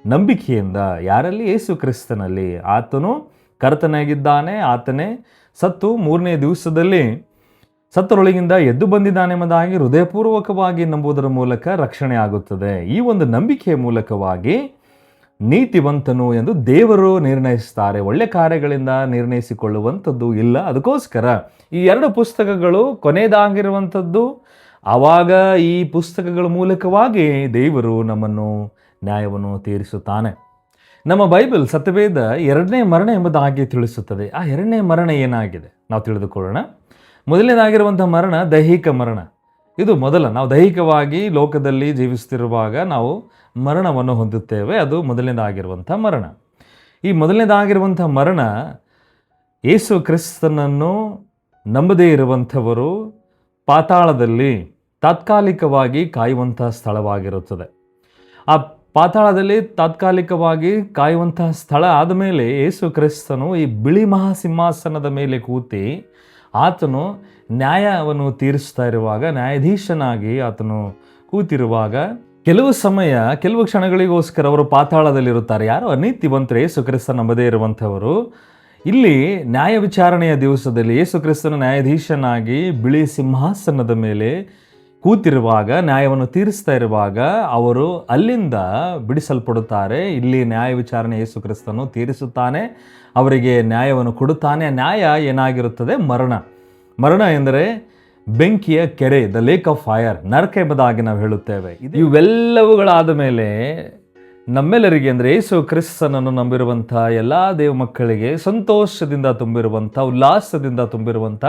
ನಂಬಿಕೆಯಿಂದ. ಯಾರಲ್ಲಿ? ಯೇಸು ಕ್ರಿಸ್ತನಲ್ಲಿ. ಆತನು ಕರ್ತನಾಗಿದ್ದಾನೆ, ಆತನೇ ಸತ್ತು 3ನೇ ದಿವಸದಲ್ಲಿ ಸತ್ತರೊಳಗಿಂದ ಎದ್ದು ಬಂದಿದ್ದಾನೆ ಎಂಬುದಾಗಿ ಹೃದಯಪೂರ್ವಕವಾಗಿ ನಂಬುವುದರ ಮೂಲಕ ರಕ್ಷಣೆ ಆಗುತ್ತದೆ. ಈ ಒಂದು ನಂಬಿಕೆಯ ಮೂಲಕವಾಗಿ ನೀತಿವಂತನು ಎಂದು ದೇವರು ನಿರ್ಣಯಿಸ್ತಾರೆ. ಒಳ್ಳೆ ಕಾರ್ಯಗಳಿಂದ ನಿರ್ಣಯಿಸಿಕೊಳ್ಳುವಂಥದ್ದು ಇಲ್ಲ. ಅದಕ್ಕೋಸ್ಕರ ಈ 2 ಪುಸ್ತಕಗಳು ಕೊನೆಯದಾಗಿರುವಂಥದ್ದು. ಆವಾಗ ಈ ಪುಸ್ತಕಗಳ ಮೂಲಕವಾಗಿ ದೇವರು ನಮ್ಮನ್ನು ನ್ಯಾಯವನ್ನು ತೀರಿಸುತ್ತಾನೆ. ನಮ್ಮ ಬೈಬಲ್ ಸತ್ಯವೇದ 2ನೇ ಮರಣ ಎಂಬುದಾಗಿ ತಿಳಿಸುತ್ತದೆ. ಆ 2ನೇ ಮರಣ ಏನಾಗಿದೆ ನಾವು ತಿಳಿದುಕೊಳ್ಳೋಣ. ಮೊದಲನೇದಾಗಿರುವಂಥ ಮರಣ ದೈಹಿಕ ಮರಣ. ಇದು ನಾವು ದೈಹಿಕವಾಗಿ ಲೋಕದಲ್ಲಿ ಜೀವಿಸುತ್ತಿರುವಾಗ ನಾವು ಮರಣವನ್ನು ಹೊಂದುತ್ತೇವೆ. ಅದು ಮೊದಲನೇದಾಗಿರುವಂಥ ಮರಣ. ಈ ಮೊದಲನೇದಾಗಿರುವಂಥ ಮರಣ ಯೇಸು ಕ್ರಿಸ್ತನನ್ನು ನಂಬದೇ ಇರುವಂಥವರು ಪಾತಾಳದಲ್ಲಿ ತಾತ್ಕಾಲಿಕವಾಗಿ ಕಾಯುವಂಥ ಸ್ಥಳವಾಗಿರುತ್ತದೆ. ಆ ಪಾತಾಳದಲ್ಲಿ ತಾತ್ಕಾಲಿಕವಾಗಿ ಕಾಯುವಂತಹ ಸ್ಥಳ ಆದಮೇಲೆ ಯೇಸು ಕ್ರಿಸ್ತನು ಈ ಬಿಳಿ ಮಹಾಸಿಂಹಾಸನದ ಮೇಲೆ ಕೂತಿ ಆತನು ನ್ಯಾಯವನ್ನು ತೀರಿಸ್ತಾ ಇರುವಾಗ, ನ್ಯಾಯಾಧೀಶನಾಗಿ ಆತನು ಕೂತಿರುವಾಗ ಕೆಲವು ಸಮಯ, ಕೆಲವು ಕ್ಷಣಗಳಿಗೋಸ್ಕರ ಅವರು ಪಾತಾಳದಲ್ಲಿರುತ್ತಾರೆ. ಯಾರು? ಅನೀತಿವಂತರು, ಯೇಸು ಕ್ರಿಸ್ತ ನಂಬದೇ ಇರುವಂಥವರು. ಇಲ್ಲಿ ನ್ಯಾಯ ವಿಚಾರಣೆಯ ದಿವಸದಲ್ಲಿ ಯೇಸು ಕ್ರಿಸ್ತನ ನ್ಯಾಯಾಧೀಶನಾಗಿ ಬಿಳಿ ಸಿಂಹಾಸನದ ಮೇಲೆ ಕೂತಿರುವಾಗ, ನ್ಯಾಯವನ್ನು ತೀರಿಸ್ತಾ ಇರುವಾಗ ಅವರು ಅಲ್ಲಿಂದ ಬಿಡಿಸಲ್ಪಡುತ್ತಾರೆ. ಇಲ್ಲಿ ನ್ಯಾಯ ವಿಚಾರಣೆ ಯೇಸು ಕ್ರಿಸ್ತನು ತೀರಿಸುತ್ತಾನೆ, ಅವರಿಗೆ ನ್ಯಾಯವನ್ನು ಕೊಡುತ್ತಾನೆ. ನ್ಯಾಯ ಏನಾಗಿರುತ್ತದೆ? ಮರಣ ಎಂದರೆ ಬೆಂಕಿಯ ಕೆರೆ, ದ ಲೇಕ್ ಆಫ್ ಫೈರ್, ನರಕ ಎಂಬುದಾಗಿ ನಾವು ಹೇಳುತ್ತೇವೆ. ಇವೆಲ್ಲವುಗಳಾದ ಮೇಲೆ ನಮ್ಮೆಲ್ಲರಿಗೆ ಅಂದರೆ ಯೇಸು ಕ್ರಿಸ್ತನನ್ನು ನಂಬಿರುವಂಥ ಎಲ್ಲ ದೇವ ಮಕ್ಕಳಿಗೆ ಸಂತೋಷದಿಂದ ತುಂಬಿರುವಂಥ, ಉಲ್ಲಾಸದಿಂದ ತುಂಬಿರುವಂಥ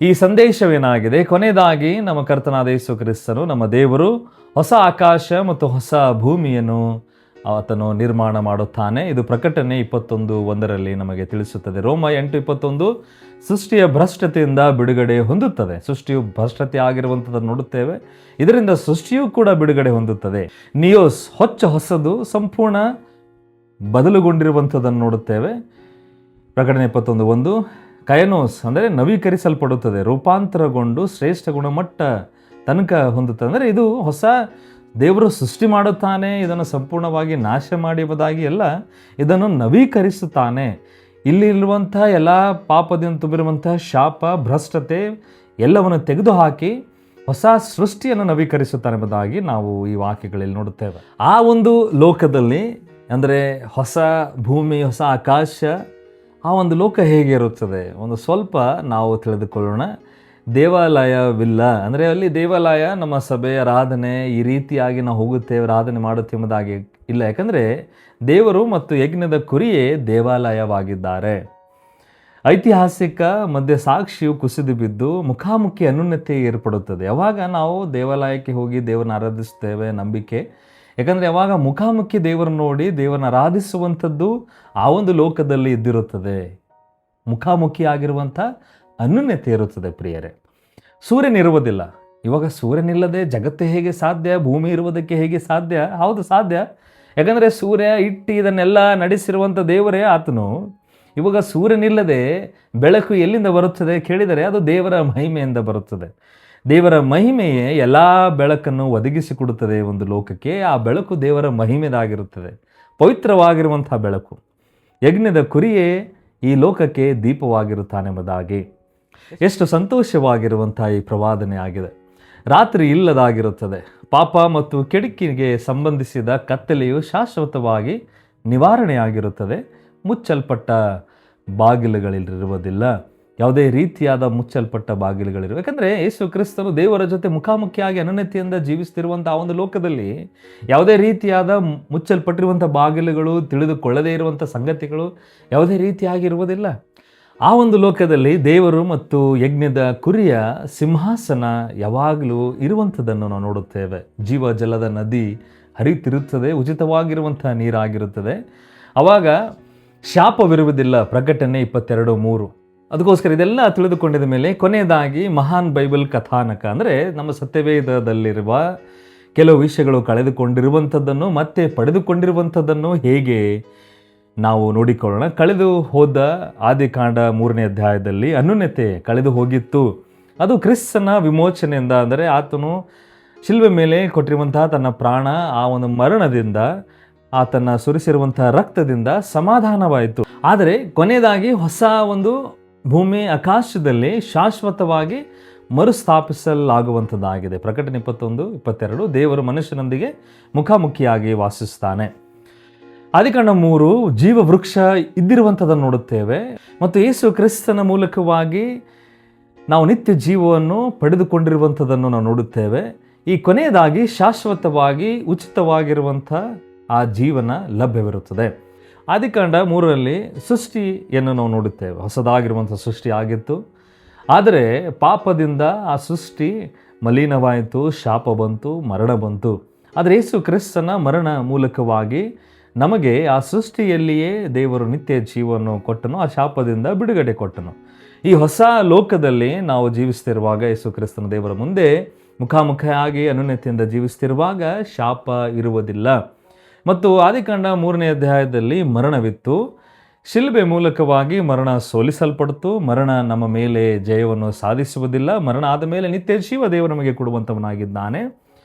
ಈ ಸಂದೇಶವೇನಾಗಿದೆ? ಕೊನೆಯದಾಗಿ ನಮ್ಮ ಕರ್ತನಾದ ಯೇಸು ಕ್ರಿಸ್ತನು, ನಮ್ಮ ದೇವರು ಹೊಸ ಆಕಾಶ ಮತ್ತು ಹೊಸ ಭೂಮಿಯನ್ನು ಆತನು ನಿರ್ಮಾಣ ಮಾಡುತ್ತಾನೆ. ಇದು ಪ್ರಕಟಣೆ 21:1 ನಮಗೆ ತಿಳಿಸುತ್ತದೆ. ರೋಮ 8:21 ಸೃಷ್ಟಿಯ ಭ್ರಷ್ಟತೆಯಿಂದ ಬಿಡುಗಡೆ ಹೊಂದುತ್ತದೆ. ಸೃಷ್ಟಿಯು ಭ್ರಷ್ಟತೆ ಆಗಿರುವಂಥದ್ದನ್ನು ನೋಡುತ್ತೇವೆ. ಇದರಿಂದ ಸೃಷ್ಟಿಯೂ ಕೂಡ ಬಿಡುಗಡೆ ಹೊಂದುತ್ತದೆ. ನಿಯೋಸ್, ಹೊಸದು, ಸಂಪೂರ್ಣ ಬದಲುಗೊಂಡಿರುವಂಥದ್ದನ್ನು ನೋಡುತ್ತೇವೆ. ಪ್ರಕಟಣೆ 21:1 ಕಯನೋಸ್ ಅಂದರೆ ನವೀಕರಿಸಲ್ಪಡುತ್ತದೆ, ರೂಪಾಂತರಗೊಂಡು ಶ್ರೇಷ್ಠ ಗುಣಮಟ್ಟ ತನಕ ಹೊಂದುತ್ತದೆ. ಅಂದರೆ ಇದು ಹೊಸ ದೇವರು ಸೃಷ್ಟಿ ಮಾಡುತ್ತಾನೆ, ಇದನ್ನು ಸಂಪೂರ್ಣವಾಗಿ ನಾಶ ಮಾಡುವುದಾಗಿ ಎಲ್ಲ ಇದನ್ನು ನವೀಕರಿಸುತ್ತಾನೆ. ಇಲ್ಲಿರುವಂಥ ಎಲ್ಲ ಪಾಪದಿಂದ ತುಂಬಿರುವಂಥ ಶಾಪ, ಭ್ರಷ್ಟತೆ ಎಲ್ಲವನ್ನು ತೆಗೆದುಹಾಕಿ ಹೊಸ ಸೃಷ್ಟಿಯನ್ನು ನವೀಕರಿಸುತ್ತಾನೆ ಎಂಬುದಾಗಿ ನಾವು ಈ ವಾಕ್ಯಗಳಲ್ಲಿ ನೋಡುತ್ತೇವೆ. ಆ ಒಂದು ಲೋಕದಲ್ಲಿ ಅಂದರೆ ಹೊಸ ಭೂಮಿ, ಹೊಸ ಆಕಾಶ, ಆ ಒಂದು ಲೋಕ ಹೇಗೆ ಇರುತ್ತದೆ ಒಂದು ಸ್ವಲ್ಪ ನಾವು ತಿಳಿದುಕೊಳ್ಳೋಣ. ದೇವಾಲಯವಿಲ್ಲ ಅಂದರೆ ಅಲ್ಲಿ ದೇವಾಲಯ ನಮ್ಮ ಸಭೆ ಆರಾಧನೆ ಈ ರೀತಿಯಾಗಿ ನಾವು ಹೋಗುತ್ತೇವೆ, ಆರಾಧನೆ ಮಾಡುತ್ತೇವೆ ಎಂಬುದಾಗಿ ಇಲ್ಲ. ಯಾಕಂದರೆ ದೇವರು ಮತ್ತು ಯಜ್ಞದ ಕುರಿಯೇ ದೇವಾಲಯವಾಗಿದ್ದಾರೆ. ಐತಿಹಾಸಿಕ ಮಧ್ಯ ಸಾಕ್ಷಿಯು ಕುಸಿದು ಬಿದ್ದು ಮುಖಾಮುಖಿ ಅನ್ಯೋನ್ಯತೆ ಏರ್ಪಡುತ್ತದೆ. ಯಾವಾಗ ನಾವು ದೇವಾಲಯಕ್ಕೆ ಹೋಗಿ ದೇವರನ್ನ ಆರಾಧಿಸ್ತೇವೆ, ನಂಬಿಕೆ. ಯಾಕಂದರೆ ಯಾವಾಗ ಮುಖಾಮುಖಿ ದೇವರನ್ನು ನೋಡಿ ದೇವರನ್ನ ಆರಾಧಿಸುವಂಥದ್ದು ಆ ಒಂದು ಲೋಕದಲ್ಲಿ ಇದ್ದಿರುತ್ತದೆ. ಮುಖಾಮುಖಿ ಆಗಿರುವಂಥ ಅನ್ಯೋನ್ಯತೆ ಇರುತ್ತದೆ ಪ್ರಿಯರೇ. ಸೂರ್ಯನಿರುವುದಿಲ್ಲ. ಇವಾಗ ಸೂರ್ಯನಿಲ್ಲದೆ ಜಗತ್ತು ಹೇಗೆ ಸಾಧ್ಯ? ಭೂಮಿ ಇರುವುದಕ್ಕೆ ಹೇಗೆ ಸಾಧ್ಯ? ಹೌದು, ಸಾಧ್ಯ. ಯಾಕಂದರೆ ಸೂರ್ಯ ಇಟ್ಟು ಇದನ್ನೆಲ್ಲ ನಡೆಸಿರುವಂಥ ದೇವರೇ ಆತನು. ಇವಾಗ ಸೂರ್ಯನಿಲ್ಲದೆ ಬೆಳಕು ಎಲ್ಲಿಂದ ಬರುತ್ತದೆ ಕೇಳಿದರೆ ಅದು ದೇವರ ಮಹಿಮೆಯಿಂದ ಬರುತ್ತದೆ. ದೇವರ ಮಹಿಮೆಯೇ ಎಲ್ಲ ಬೆಳಕನ್ನು ಒದಗಿಸಿಕೊಡುತ್ತದೆ ಒಂದು ಲೋಕಕ್ಕೆ. ಆ ಬೆಳಕು ದೇವರ ಮಹಿಮೆದಾಗಿರುತ್ತದೆ, ಪವಿತ್ರವಾಗಿರುವಂಥ ಬೆಳಕು. ಯಜ್ಞದ ಕುರಿಯೇ ಈ ಲೋಕಕ್ಕೆ ದೀಪವಾಗಿರುತ್ತಾನೆಂಬುದಾಗಿ ಎಷ್ಟು ಸಂತೋಷವಾಗಿರುವಂಥ ಈ ಪ್ರವಾದನೆ ಆಗಿದೆ. ರಾತ್ರಿ ಇಲ್ಲದಾಗಿರುತ್ತದೆ. ಪಾಪ ಮತ್ತು ಕೆಡುಕಿಗೆ ಸಂಬಂಧಿಸಿದ ಕತ್ತಲೆಯು ಶಾಶ್ವತವಾಗಿ ನಿವಾರಣೆಯಾಗಿರುತ್ತದೆ. ಮುಚ್ಚಲ್ಪಟ್ಟ ಬಾಗಿಲುಗಳಿರುವುದಿಲ್ಲ. ಯಾವುದೇ ರೀತಿಯಾದ ಮುಚ್ಚಲ್ಪಟ್ಟ ಬಾಗಿಲುಗಳಿರುವ, ಯಾಕಂದರೆ ಯೇಸು ಕ್ರಿಸ್ತನು ದೇವರ ಜೊತೆ ಮುಖಾಮುಖಿಯಾಗಿ ಅನನ್ಯತೆಯಿಂದ ಜೀವಿಸ್ತಿರುವಂಥ ಆ ಒಂದು ಲೋಕದಲ್ಲಿ ಯಾವುದೇ ರೀತಿಯಾದ ಮುಚ್ಚಲ್ಪಟ್ಟಿರುವಂಥ ಬಾಗಿಲುಗಳು, ತಿಳಿದುಕೊಳ್ಳದೇ ಇರುವಂಥ ಸಂಗತಿಗಳು ಯಾವುದೇ ರೀತಿಯಾಗಿರುವುದಿಲ್ಲ. ಆ ಒಂದು ಲೋಕದಲ್ಲಿ ದೇವರು ಮತ್ತು ಯಜ್ಞದ ಕುರಿಯ ಸಿಂಹಾಸನ ಯಾವಾಗಲೂ ಇರುವಂಥದ್ದನ್ನು ನಾವು ನೋಡುತ್ತೇವೆ. ಜೀವ ಜಲದ ನದಿ ಹರಿಯುತ್ತಿರುತ್ತದೆ, ಉಚಿತವಾಗಿರುವಂಥ ನೀರಾಗಿರುತ್ತದೆ. ಆವಾಗ ಶಾಪವಿರುವುದಿಲ್ಲ. ಪ್ರಕಟಣೆ 22:3. ಅದಕ್ಕೋಸ್ಕರ ಇದೆಲ್ಲ ತಿಳಿದುಕೊಂಡಿದ ಮೇಲೆ ಕೊನೆಯದಾಗಿ ಮಹಾನ್ ಬೈಬಲ್ ಕಥಾನಕ, ಅಂದರೆ ನಮ್ಮ ಸತ್ಯವೇದದಲ್ಲಿರುವ ಕೆಲವು ವಿಷಯಗಳು ಕಳೆದುಕೊಂಡಿರುವಂಥದ್ದನ್ನು ಮತ್ತೆ ಪಡೆದುಕೊಂಡಿರುವಂಥದ್ದನ್ನು ಹೇಗೆ ನಾವು ನೋಡಿಕೊಳ್ಳೋಣ. ಕಳೆದು ಹೋದ ಆದಿಕಾಂಡ 3ನೇ ಅಧ್ಯಾಯದಲ್ಲಿ ಅನ್ಯೋನ್ಯತೆ ಕಳೆದು ಹೋಗಿತ್ತು. ಅದು ಕ್ರಿಸ್ತನ ವಿಮೋಚನೆಯಿಂದ, ಅಂದರೆ ಆತನು ಶಿಲ್ಬೆ ಮೇಲೆ ಕೊಟ್ಟಿರುವಂತಹ ತನ್ನ ಪ್ರಾಣ, ಆ ಒಂದು ಮರಣದಿಂದ, ಆತನ ಸುರಿಸಿರುವಂಥ ರಕ್ತದಿಂದ ಸಮಾಧಾನವಾಯಿತು. ಆದರೆ ಕೊನೆಯದಾಗಿ ಹೊಸ ಒಂದು ಭೂಮಿ ಆಕಾಶದಲ್ಲಿ ಶಾಶ್ವತವಾಗಿ ಮರುಸ್ಥಾಪಿಸಲಾಗುವಂಥದ್ದಾಗಿದೆ. ಪ್ರಕಟಣೆ 21:22. ದೇವರು ಮನುಷ್ಯನೊಂದಿಗೆ ಮುಖಾಮುಖಿಯಾಗಿ ವಾಸಿಸ್ತಾನೆ. ಆದಿಕಾಂಡ 3 ಜೀವ ವೃಕ್ಷ ಇದ್ದಿರುವಂಥದ್ದನ್ನು ನೋಡುತ್ತೇವೆ. ಮತ್ತು ಯೇಸು ಕ್ರಿಸ್ತನ ಮೂಲಕವಾಗಿ ನಾವು ನಿತ್ಯ ಜೀವವನ್ನು ಪಡೆದುಕೊಂಡಿರುವಂಥದ್ದನ್ನು ನಾವು ನೋಡುತ್ತೇವೆ. ಈ ಕೊನೆಯದಾಗಿ ಶಾಶ್ವತವಾಗಿ ಉಚಿತವಾಗಿರುವಂಥ ಆ ಜೀವನ ಲಭ್ಯವಿರುತ್ತದೆ. ಆದಿಕಾಂಡ 3ರಲ್ಲಿ ಸೃಷ್ಟಿಯನ್ನು ನಾವು ನೋಡುತ್ತೇವೆ. ಹೊಸದಾಗಿರುವಂಥ ಸೃಷ್ಟಿ ಆಗಿತ್ತು. ಆದರೆ ಪಾಪದಿಂದ ಆ ಸೃಷ್ಟಿ ಮಲಿನವಾಯಿತು, ಶಾಪ ಬಂತು, ಮರಣ ಬಂತು. ಆದರೆ ಯೇಸು ಕ್ರಿಸ್ತನ ಮರಣ ಮೂಲಕವಾಗಿ ನಮಗೆ ಆ ಸೃಷ್ಟಿಯಲ್ಲಿಯೇ ದೇವರು ನಿತ್ಯ ಜೀವವನ್ನು ಕೊಟ್ಟನು, ಆ ಶಾಪದಿಂದ ಬಿಡುಗಡೆ ಕೊಟ್ಟನು. ಈ ಹೊಸ ಲೋಕದಲ್ಲಿ ನಾವು ಜೀವಿಸ್ತಿರುವಾಗ, ಯೇಸು ಕ್ರಿಸ್ತನ ದೇವರ ಮುಂದೆ ಮುಖಾಮುಖಿಯಾಗಿ ಅನ್ಯೋನ್ಯತೆಯಿಂದ ಜೀವಿಸ್ತಿರುವಾಗ ಶಾಪ ಇರುವುದಿಲ್ಲ. ಮತ್ತು ಆದಿಕಾಂಡ 3ನೇ ಅಧ್ಯಾಯದಲ್ಲಿ ಮರಣವಿತ್ತು. ಶಿಲುಬೆ ಮೂಲಕವಾಗಿ ಮರಣ ಸೋಲಿಸಲ್ಪಡ್ತು. ಮರಣ ನಮ್ಮ ಮೇಲೆ ಜಯವನ್ನು ಸಾಧಿಸುವುದಿಲ್ಲ. ಮರಣ ಆದ ಮೇಲೆ ನಿತ್ಯ ಜೀವ ದೇವರು ನಮಗೆ ಕೊಡುವಂಥವನಾಗಿದ್ದಾನೆ.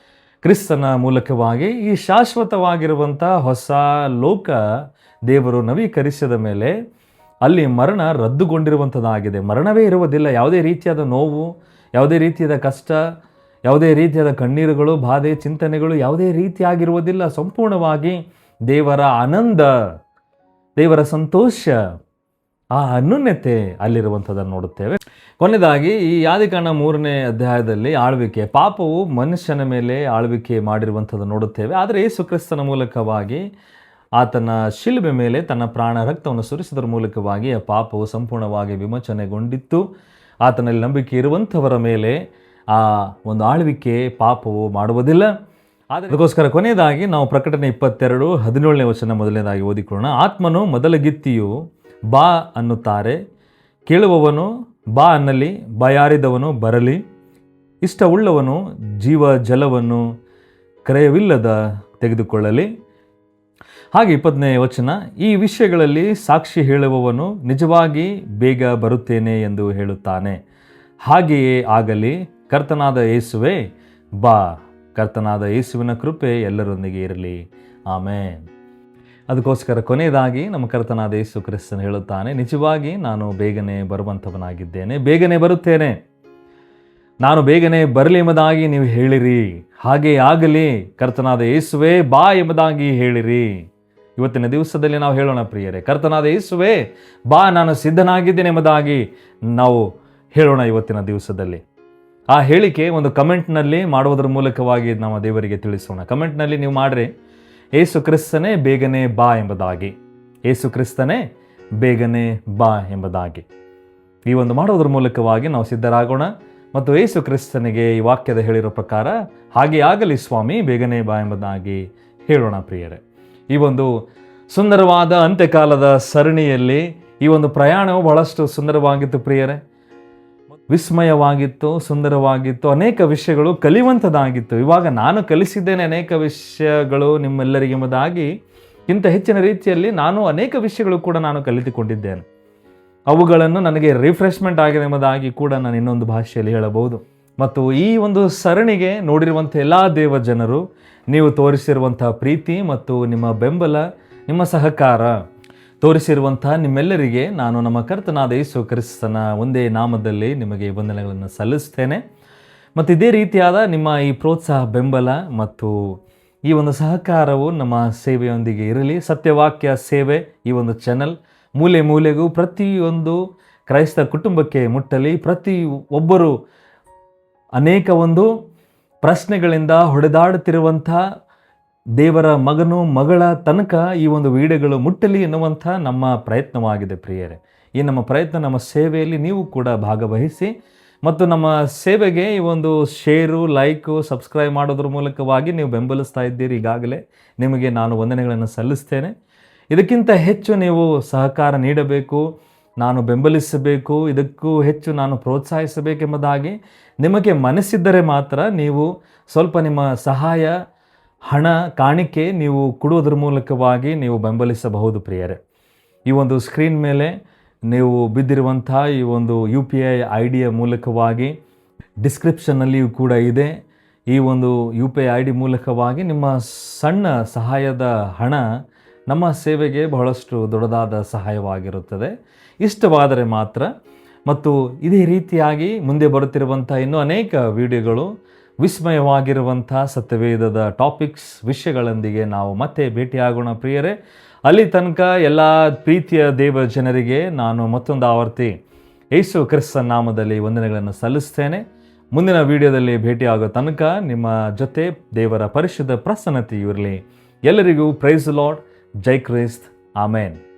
ಕ್ರಿಸ್ತನ ಮೂಲಕವಾಗಿ ಈ ಶಾಶ್ವತವಾಗಿರುವಂಥ ಹೊಸ ಲೋಕ ದೇವರು ನವೀಕರಿಸಿದ ಮೇಲೆ ಅಲ್ಲಿ ಮರಣ ರದ್ದುಗೊಂಡಿರುವಂಥದ್ದಾಗಿದೆ. ಮರಣವೇ ಇರುವುದಿಲ್ಲ. ಯಾವುದೇ ರೀತಿಯಾದ ನೋವು, ಯಾವುದೇ ರೀತಿಯಾದ ಕಷ್ಟ, ಯಾವುದೇ ರೀತಿಯಾದ ಕಣ್ಣೀರುಗಳು, ಬಾಧೆ, ಚಿಂತನೆಗಳು ಯಾವುದೇ ರೀತಿಯಾಗಿರುವುದಿಲ್ಲ. ಸಂಪೂರ್ಣವಾಗಿ ದೇವರ ಆನಂದ, ದೇವರ ಸಂತೋಷ, ಆ ಅನ್ಯೋನ್ಯತೆ ಅಲ್ಲಿರುವಂಥದ್ದನ್ನು ನೋಡುತ್ತೇವೆ. ಕೊನೆಯದಾಗಿ ಈ ಆದಿಕಾಂಡ 3ನೇ ಅಧ್ಯಾಯದಲ್ಲಿ ಆಳ್ವಿಕೆ, ಪಾಪವು ಮನುಷ್ಯನ ಮೇಲೆ ಆಳ್ವಿಕೆ ಮಾಡಿರುವಂಥದ್ದನ್ನು ನೋಡುತ್ತೇವೆ. ಆದರೆ ಯೇಸು ಕ್ರಿಸ್ತನ ಮೂಲಕವಾಗಿ ಆತನ ಶಿಲುಬೆ ಮೇಲೆ ತನ್ನ ಪ್ರಾಣ ರಕ್ತವನ್ನು ಸುರಿಸುವುದರ ಮೂಲಕವಾಗಿ ಆ ಪಾಪವು ಸಂಪೂರ್ಣವಾಗಿ ವಿಮೋಚನೆಗೊಂಡಿತ್ತು. ಆತನಲ್ಲಿ ನಂಬಿಕೆ ಇರುವಂಥವರ ಮೇಲೆ ಆ ಒಂದು ಆಳ್ವಿಕೆ ಪಾಪವು ಮಾಡುವುದಿಲ್ಲ. ಅದಕ್ಕೋಸ್ಕರ ಕೊನೆಯದಾಗಿ ನಾವು ಪ್ರಕಟಣೆ 22:17ನೇ ವಚನ ಮೊದಲನೇದಾಗಿ ಓದಿಕೊಳ್ಳೋಣ. ಆತ್ಮನು ಮೊದಲಗಿತ್ತಿಯು ಬಾ ಅನ್ನುತ್ತಾರೆ. ಕೇಳುವವನು ಬಾ ಅನ್ನಲಿ, ಬಾಯಾರಿದವನು ಬರಲಿ. ಇಷ್ಟವುಳ್ಳವನು ಜೀವ ಜಲವನ್ನು ಕ್ರಯವಿಲ್ಲದ ತೆಗೆದುಕೊಳ್ಳಲಿ. ಹಾಗೆ 20ನೇ ವಚನ, ಈ ವಿಷಯಗಳಲ್ಲಿ ಸಾಕ್ಷಿ ಹೇಳುವವನು ನಿಜವಾಗಿ ಬೇಗ ಬರುತ್ತೇನೆ ಎಂದು ಹೇಳುತ್ತಾನೆ. ಹಾಗೆಯೇ ಆಗಲಿ. ಕರ್ತನಾದ ಯೇಸುವೇ ಬಾ. ಕರ್ತನಾದ ಯೇಸುವಿನ ಕೃಪೆ ಎಲ್ಲರೊಂದಿಗೆ ಇರಲಿ. ಆಮೆನ್. ಅದಕ್ಕೋಸ್ಕರ ಕೊನೆಯದಾಗಿ ನಮ್ಮ ಕರ್ತನಾದ ಯೇಸು ಕ್ರಿಸ್ತನು ಹೇಳುತ್ತಾನೆ, ನಿಜವಾಗಿ ನಾನು ಬೇಗನೆ ಬರುವಂಥವನಾಗಿದ್ದೇನೆ, ಬೇಗನೆ ಬರುತ್ತೇನೆ. ನಾನು ಬೇಗನೆ ಬರಲಿ ಎಂಬುದಾಗಿ ನೀವು ಹೇಳಿರಿ. ಹಾಗೆ ಆಗಲಿ. ಕರ್ತನಾದ ಯೇಸುವೇ ಬಾ ಎಂಬುದಾಗಿ ಹೇಳಿರಿ. ಇವತ್ತಿನ ದಿವಸದಲ್ಲಿ ನಾವು ಹೇಳೋಣ ಪ್ರಿಯರೇ, ಕರ್ತನಾದ ಯೇಸುವೇ ಬಾ, ನಾನು ಸಿದ್ಧನಾಗಿದ್ದೇನೆ ಎಂಬುದಾಗಿ ನಾವು ಹೇಳೋಣ ಇವತ್ತಿನ ದಿವಸದಲ್ಲಿ. ಆ ಹೇಳಿಕೆ ಒಂದು ಕಮೆಂಟ್ನಲ್ಲಿ ಮಾಡುವುದರ ಮೂಲಕವಾಗಿ ನಾವು ದೇವರಿಗೆ ತಿಳಿಸೋಣ. ಕಮೆಂಟ್ನಲ್ಲಿ ನೀವು ಮಾಡ್ರಿ, ಯೇಸು ಕ್ರಿಸ್ತನೇ ಬೇಗನೆ ಬಾ ಎಂಬುದಾಗಿ, ಯೇಸು ಕ್ರಿಸ್ತನೇ ಬೇಗನೆ ಬಾ ಎಂಬುದಾಗಿ. ಈ ಒಂದು ಮಾಡುವುದರ ಮೂಲಕವಾಗಿ ನಾವು ಸಿದ್ಧರಾಗೋಣ ಮತ್ತು ಯೇಸು ಕ್ರಿಸ್ತನಿಗೆ ಈ ವಾಕ್ಯದ ಹೇಳಿರೋ ಪ್ರಕಾರ ಹಾಗೆ ಆಗಲಿ ಸ್ವಾಮಿ, ಬೇಗನೆ ಬಾ ಎಂಬುದಾಗಿ ಹೇಳೋಣ ಪ್ರಿಯರೇ. ಈ ಒಂದು ಸುಂದರವಾದ ಅಂತ್ಯಕಾಲದ ಸರಣಿಯಲ್ಲಿ ಈ ಒಂದು ಪ್ರಯಾಣವು ಬಹಳಷ್ಟು ಸುಂದರವಾಗಿತ್ತು ಪ್ರಿಯರೇ, ವಿಸ್ಮಯವಾಗಿತ್ತು, ಸುಂದರವಾಗಿತ್ತು, ಅನೇಕ ವಿಷಯಗಳು ಕಲಿಯುವಂಥದ್ದಾಗಿತ್ತು. ಇವಾಗ ನಾನು ಕಲಿಸಿದ್ದೇನೆ ಅನೇಕ ವಿಷಯಗಳು ನಿಮ್ಮೆಲ್ಲರಿಗೆ ಎಂಬುದಾಗಿ, ಇಂಥ ಹೆಚ್ಚಿನ ರೀತಿಯಲ್ಲಿ ನಾನು ಅನೇಕ ವಿಷಯಗಳು ಕೂಡ ನಾನು ಕಲಿತುಕೊಂಡಿದ್ದೇನೆ. ಅವುಗಳನ್ನು ನನಗೆ ರಿಫ್ರೆಶ್ಮೆಂಟ್ ಆಗಿದೆ ಎಂಬುದಾಗಿ ಕೂಡ ನಾನು ಇನ್ನೊಂದು ಭಾಷೆಯಲ್ಲಿ ಹೇಳಬಹುದು. ಮತ್ತು ಈ ಒಂದು ಸರಣಿಗೆ ನೋಡಿರುವಂಥ ಎಲ್ಲ ದೇವ ಜನರು, ನೀವು ತೋರಿಸಿರುವಂಥ ಪ್ರೀತಿ ಮತ್ತು ನಿಮ್ಮ ಬೆಂಬಲ, ನಿಮ್ಮ ಸಹಕಾರ ತೋರಿಸಿರುವಂಥ ನಿಮ್ಮೆಲ್ಲರಿಗೆ ನಾನು ನಮ್ಮ ಕರ್ತನಾದ ಯೇಸು ಕ್ರಿಸ್ತನ ಒಂದೇ ನಾಮದಲ್ಲಿ ನಿಮಗೆ ವಂದನೆಗಳನ್ನು ಸಲ್ಲಿಸ್ತೇನೆ. ಮತ್ತು ಇದೇ ರೀತಿಯಾದ ನಿಮ್ಮ ಈ ಪ್ರೋತ್ಸಾಹ, ಬೆಂಬಲ ಮತ್ತು ಈ ಒಂದು ಸಹಕಾರವು ನಮ್ಮ ಸೇವೆಯೊಂದಿಗೆ ಇರಲಿ. ಸತ್ಯವಾಕ್ಯ ಸೇವೆ ಈ ಒಂದು ಚಾನಲ್ ಮೂಲೆ ಮೂಲೆಗೂ ಪ್ರತಿಯೊಂದು ಕ್ರೈಸ್ತ ಕುಟುಂಬಕ್ಕೆ ಮುಟ್ಟಲಿ. ಪ್ರತಿ ಒಬ್ಬರು ಅನೇಕ ಒಂದು ಪ್ರಶ್ನೆಗಳಿಂದ ಹೊಡೆದಾಡುತ್ತಿರುವಂಥ ದೇವರ ಮಗನು ಮಗಳ ತನಕ ಈ ಒಂದು ವಿಡಿಯೋಗಳು ಮುಟ್ಟಲಿ ಎನ್ನುವಂಥ ನಮ್ಮ ಪ್ರಯತ್ನವಾಗಿದೆ ಪ್ರಿಯರೇ. ಈ ನಮ್ಮ ಪ್ರಯತ್ನ, ನಮ್ಮ ಸೇವೆಯಲ್ಲಿ ನೀವು ಕೂಡ ಭಾಗವಹಿಸಿ ಮತ್ತು ನಮ್ಮ ಸೇವೆಗೆ ಈ ಒಂದು ಶೇರು, ಲೈಕು, ಸಬ್ಸ್ಕ್ರೈಬ್ ಮಾಡೋದ್ರ ಮೂಲಕವಾಗಿ ನೀವು ಬೆಂಬಲಿಸ್ತಾ ಇದ್ದೀರಿ. ಈಗಾಗಲೇ ನಿಮಗೆ ನಾನು ವಂದನೆಗಳನ್ನು ಸಲ್ಲಿಸ್ತೇನೆ. ಇದಕ್ಕಿಂತ ಹೆಚ್ಚು ನೀವು ಸಹಕಾರ ನೀಡಬೇಕು, ನಾನು ಬೆಂಬಲಿಸಬೇಕು, ಇದಕ್ಕೂ ಹೆಚ್ಚು ನಾನು ಪ್ರೋತ್ಸಾಹಿಸಬೇಕೆಂಬುದಾಗಿ ನಿಮಗೆ ಮನಸ್ಸಿದ್ದರೆ ಮಾತ್ರ ನೀವು ಸ್ವಲ್ಪ ನಿಮ್ಮ ಸಹಾಯ, ಹಣ, ಕಾಣಿಕೆ ನೀವು ಕೊಡುವುದರ ಮೂಲಕವಾಗಿ ನೀವು ಬೆಂಬಲಿಸಬಹುದು ಪ್ರಿಯರೇ. ಈ ಒಂದು ಸ್ಕ್ರೀನ್ ಮೇಲೆ ನೀವು ಬಿದ್ದಿರುವಂಥ ಈ ಒಂದು UPI ID ಮೂಲಕವಾಗಿ ಡಿಸ್ಕ್ರಿಪ್ಷನ್ನಲ್ಲಿಯೂ ಕೂಡ ಇದೆ. ಈ ಒಂದು UPI ID ಮೂಲಕವಾಗಿ ನಿಮ್ಮ ಸಣ್ಣ ಸಹಾಯದ ಹಣ ನಮ್ಮ ಸೇವೆಗೆ ಬಹಳಷ್ಟು ದೊಡ್ಡದಾದ ಸಹಾಯವಾಗಿರುತ್ತದೆ. ಇಷ್ಟವಾದರೆ ಮಾತ್ರ. ಮತ್ತು ಇದೇ ರೀತಿಯಾಗಿ ಮುಂದೆ ಬರುತ್ತಿರುವಂಥ ಇನ್ನೂ ಅನೇಕ ವಿಡಿಯೋಗಳು, ವಿಸ್ಮಯವಾಗಿರುವಂಥ ಸತ್ಯವೇದದ ಟಾಪಿಕ್ಸ್, ವಿಷಯಗಳೊಂದಿಗೆ ನಾವು ಮತ್ತೆ ಭೇಟಿಯಾಗೋಣ ಪ್ರಿಯರೇ. ಅಲ್ಲಿ ತನಕ ಎಲ್ಲ ಪ್ರೀತಿಯ ದೇವ ಜನರಿಗೆ ನಾನು ಮತ್ತೊಂದು ಆವರ್ತಿ ಯೇಸು ಕ್ರಿಸ್ತನ ನಾಮದಲ್ಲಿ ವಂದನೆಗಳನ್ನು ಸಲ್ಲಿಸ್ತೇನೆ. ಮುಂದಿನ ವಿಡಿಯೋದಲ್ಲಿ ಭೇಟಿಯಾಗೋ ತನಕ ನಿಮ್ಮ ಜೊತೆ ದೇವರ ಪರಿಶುದ್ಧ ಪ್ರಸನ್ನತೆಯು ಇರಲಿ. ಎಲ್ಲರಿಗೂ ಪ್ರೈಸ್ ಲಾರ್ಡ್. ಜೈ ಕ್ರಿಸ್ತ್. ಆಮೇನ್.